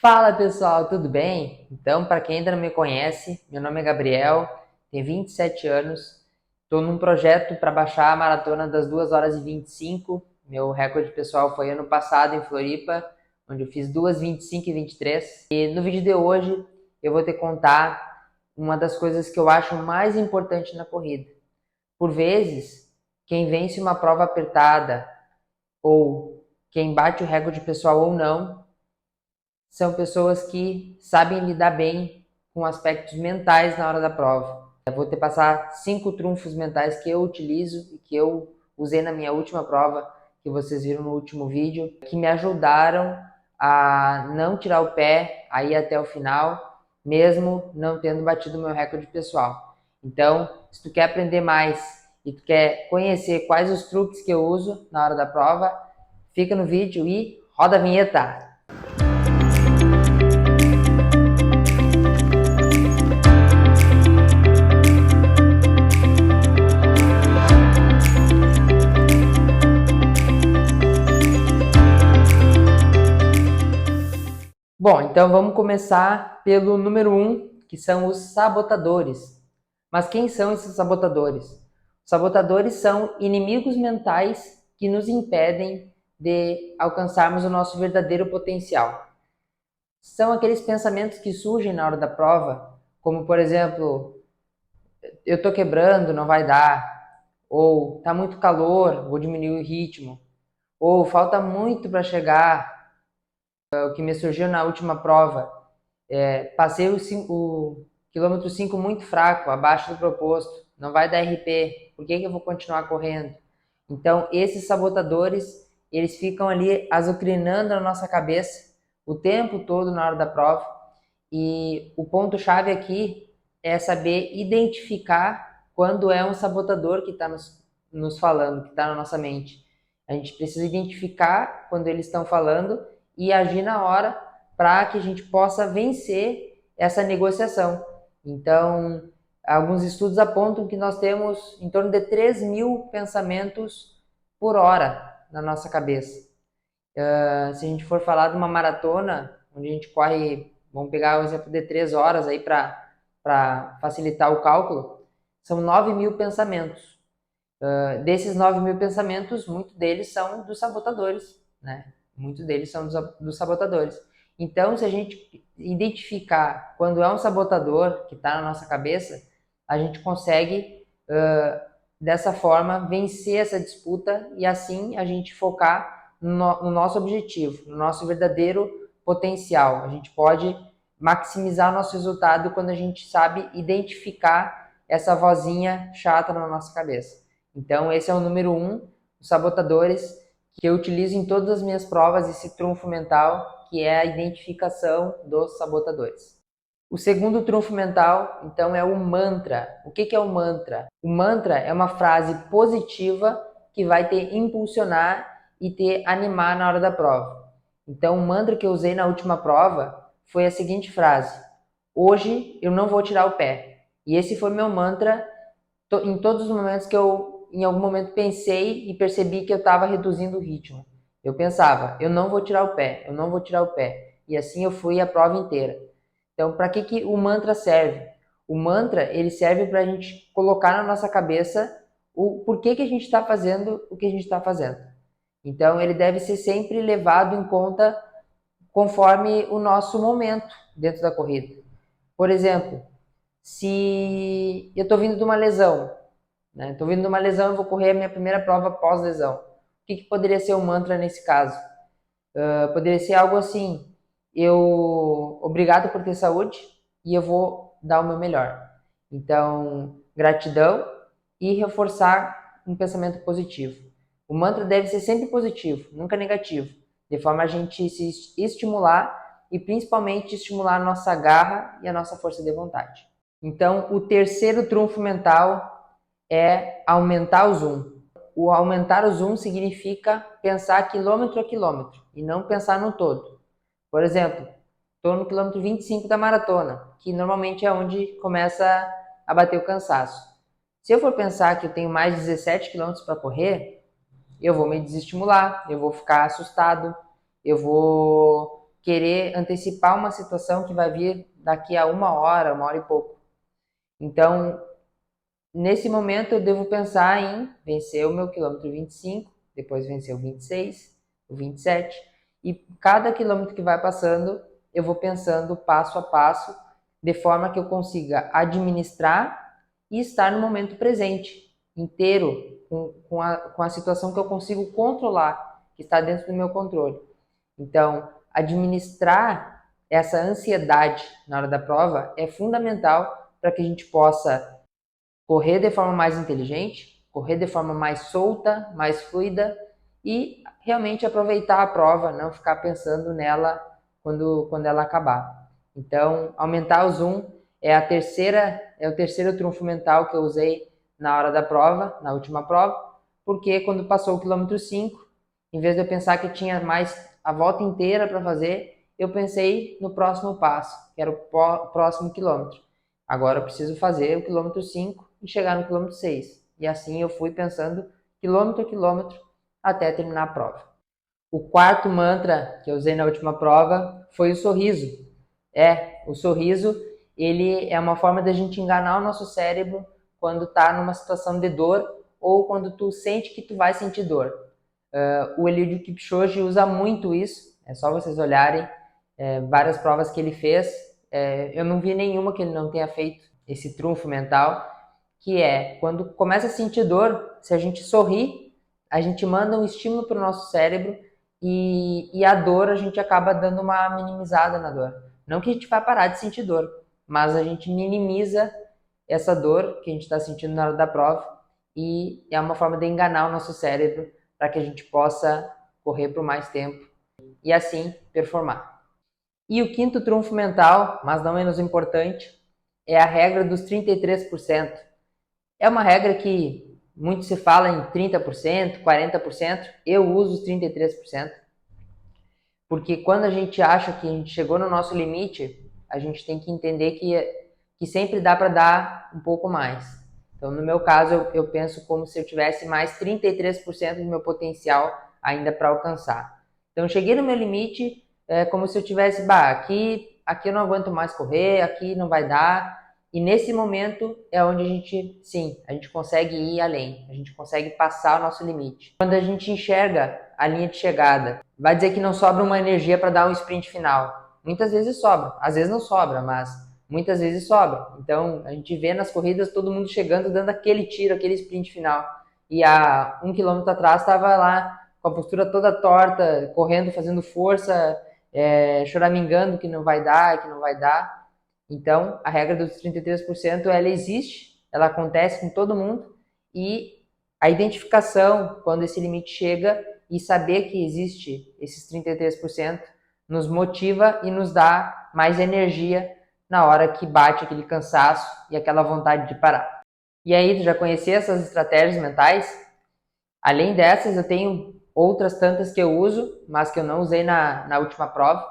Fala pessoal, tudo bem? Então, para quem ainda não me conhece, meu nome é Gabriel, tenho 27 anos, estou num projeto para baixar a maratona das 2 horas e 25. Meu recorde pessoal foi ano passado em Floripa, onde eu fiz 2:25 e 23. E no vídeo de hoje eu vou te contar uma das coisas que eu acho mais importante na corrida. Por vezes, quem vence uma prova apertada ou quem bate o recorde pessoal ou não, são pessoas que sabem lidar bem com aspectos mentais na hora da prova. Eu vou te passar 5 trunfos mentais que eu utilizo e que eu usei na minha última prova, que vocês viram no último vídeo, que me ajudaram a não tirar o pé, a ir até o final, mesmo não tendo batido o meu recorde pessoal. Então, se tu quer aprender mais e tu quer conhecer quais os truques que eu uso na hora da prova, fica no vídeo e roda a vinheta! Bom, então vamos começar pelo número 1, que são os sabotadores. Mas quem são esses sabotadores? Os sabotadores são inimigos mentais que nos impedem de alcançarmos o nosso verdadeiro potencial. São aqueles pensamentos que surgem na hora da prova, como por exemplo, eu tô quebrando, não vai dar, ou tá muito calor, vou diminuir o ritmo, ou falta muito para chegar, o que me surgiu na última prova. Passei o quilômetro 5 muito fraco, abaixo do proposto, não vai dar RP, por que eu vou continuar correndo? Então, esses sabotadores, eles ficam ali azucrinando na nossa cabeça o tempo todo na hora da prova, e o ponto-chave aqui é saber identificar quando é um sabotador que está nos falando, que está na nossa mente. A gente precisa identificar quando eles estão falando e agir na hora para que a gente possa vencer essa negociação. Então, alguns estudos apontam que nós temos em torno de 3.000 pensamentos por hora na nossa cabeça. Se a gente for falar de uma maratona, onde a gente corre, vamos pegar o exemplo de 3 horas aí para facilitar o cálculo, são 9.000 pensamentos. Desses 9.000 pensamentos, muitos deles são dos sabotadores, né? Muitos deles são dos sabotadores. Então, se a gente identificar quando é um sabotador que está na nossa cabeça, a gente consegue, dessa forma, vencer essa disputa e assim a gente focar no nosso objetivo, no nosso verdadeiro potencial. A gente pode maximizar o nosso resultado quando a gente sabe identificar essa vozinha chata na nossa cabeça. Então, esse é o número 1, os sabotadores, que eu utilizo em todas as minhas provas, esse trunfo mental, que é a identificação dos sabotadores. O segundo trunfo mental, então, é o mantra. O que é o mantra? O mantra é uma frase positiva que vai te impulsionar e te animar na hora da prova. Então, o mantra que eu usei na última prova foi a seguinte frase: hoje eu não vou tirar o pé. E esse foi meu mantra em todos os momentos que eu, em algum momento, pensei e percebi que eu estava reduzindo o ritmo. Eu pensava, eu não vou tirar o pé, eu não vou tirar o pé. E assim eu fui a prova inteira. Então, para que o mantra serve? O mantra, ele serve para a gente colocar na nossa cabeça o porquê que a gente está fazendo o que a gente está fazendo. Então, ele deve ser sempre levado em conta conforme o nosso momento dentro da corrida. Por exemplo, se eu estou vindo de uma lesão, né? Estou vindo de uma lesão, eu vou correr a minha primeira prova pós-lesão. O que poderia ser o mantra nesse caso? Poderia ser algo assim: obrigado por ter saúde e eu vou dar o meu melhor. Então, gratidão e reforçar um pensamento positivo. O mantra deve ser sempre positivo, nunca negativo, de forma a gente se estimular e principalmente estimular a nossa garra e a nossa força de vontade. Então, o terceiro trunfo mental é aumentar o zoom. O aumentar o zoom significa pensar quilômetro a quilômetro e não pensar no todo. Por exemplo, estou no quilômetro 25 da maratona, que normalmente é onde começa a bater o cansaço. Se eu for pensar que eu tenho mais de 17 quilômetros para correr, eu vou me desestimular, eu vou ficar assustado, eu vou querer antecipar uma situação que vai vir daqui a uma hora e pouco. Então, nesse momento eu devo pensar em vencer o meu quilômetro 25, depois vencer o 26, o 27, e cada quilômetro que vai passando, eu vou pensando passo a passo, de forma que eu consiga administrar e estar no momento presente, inteiro, com a situação que eu consigo controlar, que está dentro do meu controle. Então, administrar essa ansiedade na hora da prova é fundamental para que a gente possa correr de forma mais inteligente, correr de forma mais solta, mais fluida e realmente aproveitar a prova, não ficar pensando nela quando ela acabar. Então, aumentar o zoom é o terceiro trunfo mental que eu usei na hora da prova, na última prova, porque quando passou o quilômetro 5, em vez de eu pensar que tinha mais a volta inteira para fazer, eu pensei no próximo passo, que era o próximo quilômetro. Agora eu preciso fazer o quilômetro 5 e chegar no quilômetro 6. E assim eu fui pensando quilômetro a quilômetro até terminar a prova. O quarto mantra que eu usei na última prova foi o sorriso. O sorriso, ele é uma forma da gente enganar o nosso cérebro quando está numa situação de dor ou quando tu sente que tu vai sentir dor. O Eliud Kipchoge usa muito isso, é só vocês olharem várias provas que ele fez. Eu não vi nenhuma que ele não tenha feito esse trunfo mental, que é quando começa a sentir dor, se a gente sorrir, a gente manda um estímulo para o nosso cérebro e a dor a gente acaba dando uma minimizada na dor. Não que a gente vai parar de sentir dor, mas a gente minimiza essa dor que a gente está sentindo na hora da prova e é uma forma de enganar o nosso cérebro para que a gente possa correr por mais tempo e assim performar. E o quinto trunfo mental, mas não menos importante, é a regra dos 33%. É uma regra que muito se fala em 30%, 40%, eu uso os 33%, porque quando a gente acha que a gente chegou no nosso limite, a gente tem que entender que sempre dá para dar um pouco mais. Então, no meu caso, eu penso como se eu tivesse mais 33% do meu potencial ainda para alcançar. Então, eu cheguei no meu limite, como se eu tivesse, aqui eu não aguento mais correr, aqui não vai dar. E nesse momento é onde a gente consegue ir além, a gente consegue passar o nosso limite. Quando a gente enxerga a linha de chegada, vai dizer que não sobra uma energia para dar um sprint final. Muitas vezes sobra, às vezes não sobra, mas muitas vezes sobra. Então, a gente vê nas corridas todo mundo chegando, dando aquele tiro, aquele sprint final. E há 1 quilômetro atrás estava lá com a postura toda torta, correndo, fazendo força, choramingando que não vai dar, que não vai dar. Então, a regra dos 33%, ela existe, ela acontece com todo mundo e a identificação, quando esse limite chega e saber que existe esses 33%, nos motiva e nos dá mais energia na hora que bate aquele cansaço e aquela vontade de parar. E aí, tu já conhecia essas estratégias mentais? Além dessas, eu tenho outras tantas que eu uso, mas que eu não usei na última prova,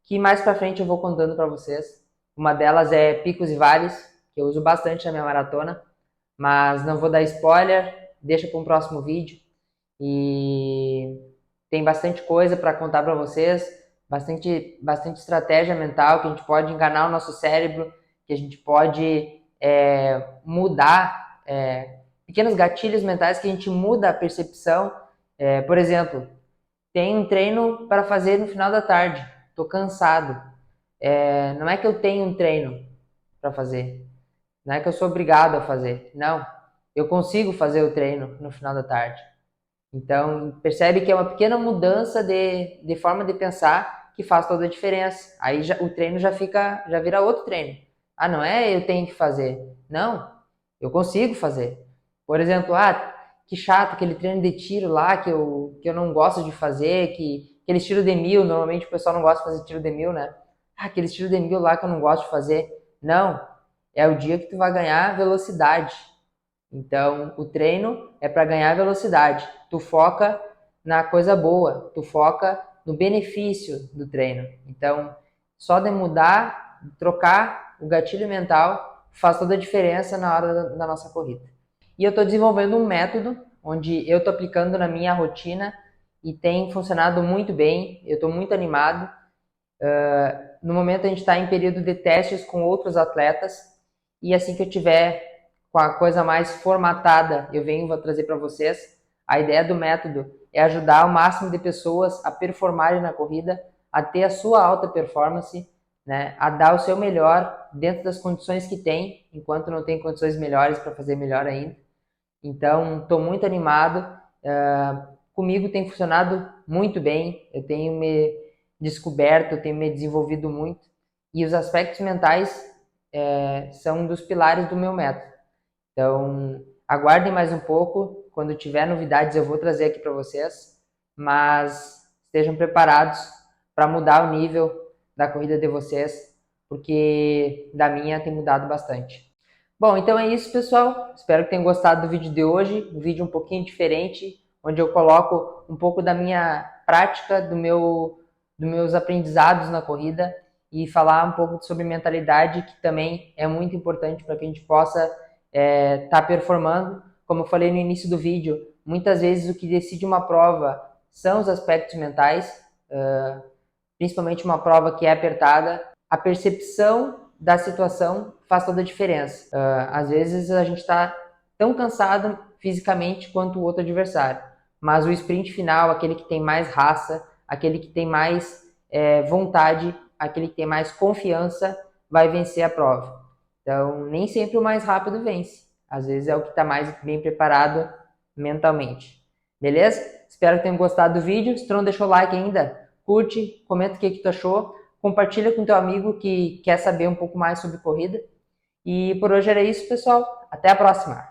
que mais pra frente eu vou contando para vocês. Uma delas é picos e vales, que eu uso bastante na minha maratona, mas não vou dar spoiler, deixa para um próximo vídeo. E tem bastante coisa para contar para vocês, bastante estratégia mental que a gente pode enganar o nosso cérebro, que a gente pode mudar, pequenos gatilhos mentais que a gente muda a percepção. Por exemplo, tem um treino para fazer no final da tarde, estou cansado. Não é que eu tenho um treino para fazer, não é que eu sou obrigado a fazer, não. Eu consigo fazer o treino no final da tarde. Então, percebe que é uma pequena mudança de forma de pensar que faz toda a diferença. Aí o treino já vira outro treino. Não é eu tenho que fazer. Não, eu consigo fazer. Por exemplo, que chato aquele treino de tiro lá que eu não gosto de fazer, aquele tiro de 1000, normalmente o pessoal não gosta de fazer tiro de 1000, né? Aquele tiro de 1000 lá que eu não gosto de fazer. Não, é o dia que tu vai ganhar velocidade. Então, o treino é para ganhar velocidade. Tu foca na coisa boa, tu foca no benefício do treino. Então, só de mudar, trocar o gatilho mental faz toda a diferença na hora da nossa corrida. E eu estou desenvolvendo um método onde eu estou aplicando na minha rotina e tem funcionado muito bem. Eu estou muito animado No momento a gente está em período de testes com outros atletas e assim que eu tiver com a coisa mais formatada, vou trazer para vocês. A ideia do método é ajudar o máximo de pessoas a performarem na corrida, a ter a sua alta performance, né, a dar o seu melhor dentro das condições que tem, enquanto não tem condições melhores para fazer melhor ainda. Então, estou muito animado. Comigo tem funcionado muito bem, eu tenho me descoberto, eu tenho me desenvolvido muito, e os aspectos mentais são um dos pilares do meu método. Então, aguardem mais um pouco, quando tiver novidades eu vou trazer aqui para vocês, mas estejam preparados para mudar o nível da corrida de vocês, porque da minha tem mudado bastante. Bom, então é isso, pessoal. Espero que tenham gostado do vídeo de hoje, um vídeo um pouquinho diferente, onde eu coloco um pouco da minha prática, dos meus aprendizados na corrida e falar um pouco sobre mentalidade, que também é muito importante para que a gente possa tá performando. Como eu falei no início do vídeo, muitas vezes o que decide uma prova são os aspectos mentais, principalmente uma prova que é apertada. A percepção da situação faz toda a diferença. Às vezes a gente está tão cansado fisicamente quanto o outro adversário, mas o sprint final, aquele que tem mais raça, aquele que tem mais vontade, aquele que tem mais confiança, vai vencer a prova. Então, nem sempre o mais rápido vence. Às vezes é o que está mais bem preparado mentalmente. Beleza? Espero que tenham gostado do vídeo. Se tu não deixou o like ainda, curte, comenta o que tu achou, compartilha com teu amigo que quer saber um pouco mais sobre corrida. E por hoje era isso, pessoal. Até a próxima!